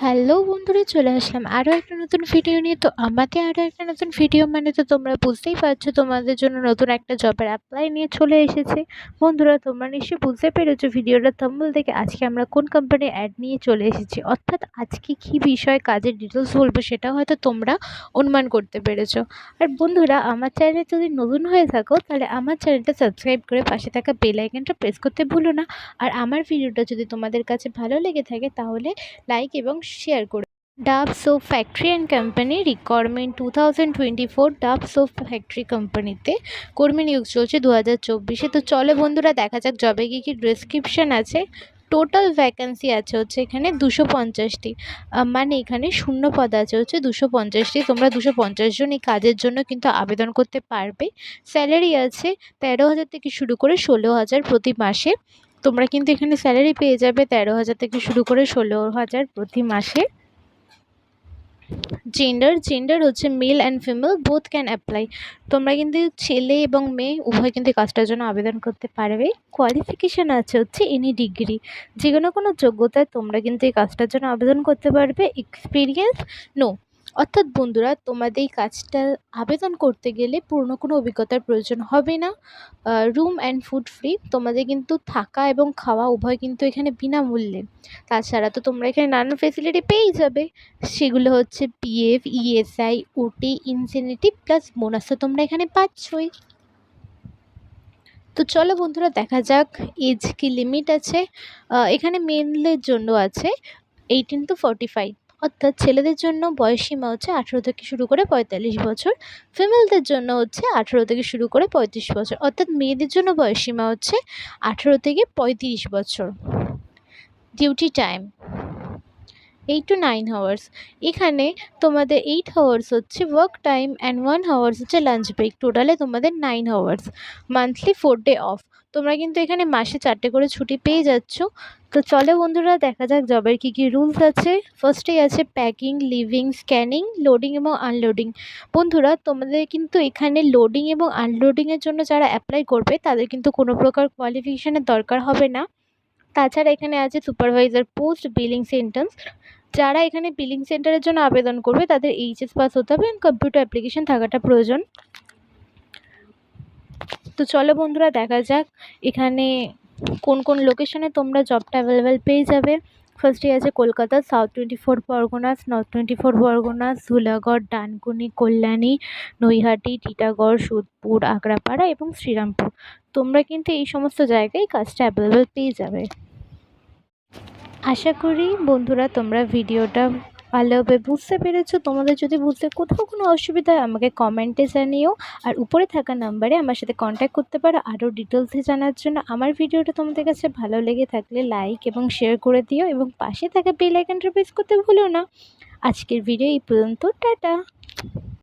Hello বন্ধুরা, চলে আসলাম আরও একটা নতুন ভিডিও নিয়ে। তো আমাকে আরও একটা নতুন ভিডিও মানে তো তোমরা বুঝতেই পারছো, তোমাদের জন্য নতুন একটা জবের অ্যাপ্লাই নিয়ে চলে এসেছে। বন্ধুরা, তোমরা নিশ্চয়ই বুঝতে পেরেছো ভিডিওটা থাম্বনেল থেকে আজকে আমরা কোন কোম্পানির অ্যাড নিয়ে চলে এসেছি, অর্থাৎ আজকে কী বিষয়ে কাজের ডিটেলস বলবো সেটা হয়তো তোমরা অনুমান করতে পেরেছো। আর বন্ধুরা, আমার চ্যানেলে যদি নতুন হয়ে থাকো তাহলে আমার চ্যানেলটা সাবস্ক্রাইব করে পাশে থাকা বেল আইকনটা প্রেস করতে ভুলো না। আর আমার ভিডিওটা যদি তোমাদের কাছে ভালো লেগে থাকে তাহলে লাইক এবং শেয়ার করে। Dove soap factory and company requirement 2024 Dove soap factory কোম্পানিতে কর্মী নিয়োগ চলছে 2024-এ। তো চলো বন্ধুরা দেখা যাক জবে কী কী ডেসক্রিপশান আছে। টোটাল ভ্যাকেন্সি আছে হচ্ছে এখানে 250টি, মানে এখানে শূন্য পদ আছে হচ্ছে 250টি। তোমরা 250 জন এই কাজের জন্য কিন্তু আবেদন করতে পারবে। স্যালারি আছে 13,000 থেকে শুরু করে 16,000 প্রতি মাসে। তোমরা কিন্তু এখানে স্যালারি পেয়ে যাবে 13,000 থেকে শুরু করে 16,000 প্রতি মাসে। জেন্ডার হচ্ছে male and female both can apply. তোমরা কিন্তু ছেলে এবং মেয়ে উভয় কিন্তু এই কাজটার জন্য আবেদন করতে পারবে। কোয়ালিফিকেশান আছে হচ্ছে এনি ডিগ্রি, যে কোনো যোগ্যতায় তোমরা কিন্তু এই কাজটার জন্য আবেদন করতে পারবে। Experience no. অর্থাৎ বন্ধুরা, তোমাদের এই কাজটা আবেদন করতে গেলে পুরনো কোনো অভিজ্ঞতার প্রয়োজন হবে না। রুম অ্যান্ড ফুড ফ্রি, তোমাদের কিন্তু থাকা এবং খাওয়া উভয় কিন্তু এখানে বিনামূল্যে। তাছাড়া তো তোমরা এখানে নানান ফেসিলিটি পেয়েই যাবে, সেগুলো হচ্ছে পিএফ, ইএসআই, ওটি, ইনসেনিটিভ প্লাস বোনাস তো তোমরা এখানে পাচ্ছই। তো চলো বন্ধুরা দেখা যাক এজ কি লিমিট আছে। এখানে মেনদের জন্য আছে 18 to 45, অর্থাৎ ছেলেদের জন্য বয়সসীমা হচ্ছে 18 থেকে শুরু করে 45 বছর। ফিমেলদের জন্য হচ্ছে 18 থেকে শুরু করে 35 বছর, অর্থাৎ মেয়েদের জন্য বয়সসীমা হচ্ছে 18 থেকে 35 বছর। Duty time 8 to 9 hours. এখানে তোমাদের 8 আওয়ার্স হচ্ছে ওয়ার্ক টাইম অ্যান্ড 1 আওয়ার্স হচ্ছে লাঞ্চ ব্রেক, টোটালে তোমাদের 9 আওয়ার্স। মান্থলি 4 ডে অফ, তোমরা কিন্তু এখানে মাসে 4টে করে ছুটি পেয়ে যাচ্ছ। তো চলো বন্ধুরা দেখা যাক জবের কী কী রুলস আছে। ফার্স্টেই আছে প্যাকিং, লিভিং, স্ক্যানিং, লোডিং এবং আনলোডিং। বন্ধুরা, তোমাদের কিন্তু এখানে লোডিং এবং আনলোডিংয়ের জন্য যারা অ্যাপ্লাই করবে তাদের কিন্তু কোনো প্রকার কোয়ালিফিকেশানের দরকার হবে না। তাছাড়া এখানে আছে সুপারভাইজার পোস্ট, বিলিং সেন্টেন্স। যারা এখানে বিলিং সেন্টারের জন্য আবেদন করবে তাদের এইচএস পাস হতে হবে এবং কম্পিউটার অ্যাপ্লিকেশন থাকাটা প্রয়োজন। তো চলো বন্ধুরা দেখা যাক এখানে কোন কোন লোকেশনে তোমরা জবটা অ্যাভেলেবেল পেয়ে যাবে। ফার্স্টে আছে কলকাতা, সাউথ 24 পরগনাস, নর্থ 24 পরগনাস, ধুলাগড়, ডানকুনি, কল্যাণী, নৈহাটি, টিটাগড়, সোদপুর, আগ্রাপাড়া এবং শ্রীরামপুর। তোমরা কিন্তু এই সমস্ত জায়গায় কাজটা অ্যাভেলেবেল পেয়ে যাবে। আশা করি বন্ধুরা তোমরা ভিডিওটা ভালোভাবে বুঝতে পেরেছো। তোমাদের যদি বুঝতে কোথাও কোনো অসুবিধা হয় আমাকে কমেন্টে জানিও। আর উপরে থাকা নাম্বারে আমার সাথে কন্ট্যাক্ট করতে পারো আরও ডিটেলসে জানার জন্য। আমার ভিডিওটা তোমাদের কাছে ভালো লেগে থাকলে লাইক এবং শেয়ার করে দিও এবং পাশে থাকা বেল আইকনটা প্রেস করতে ভুলো না। আজকের ভিডিও এই পর্যন্ত, টাটা।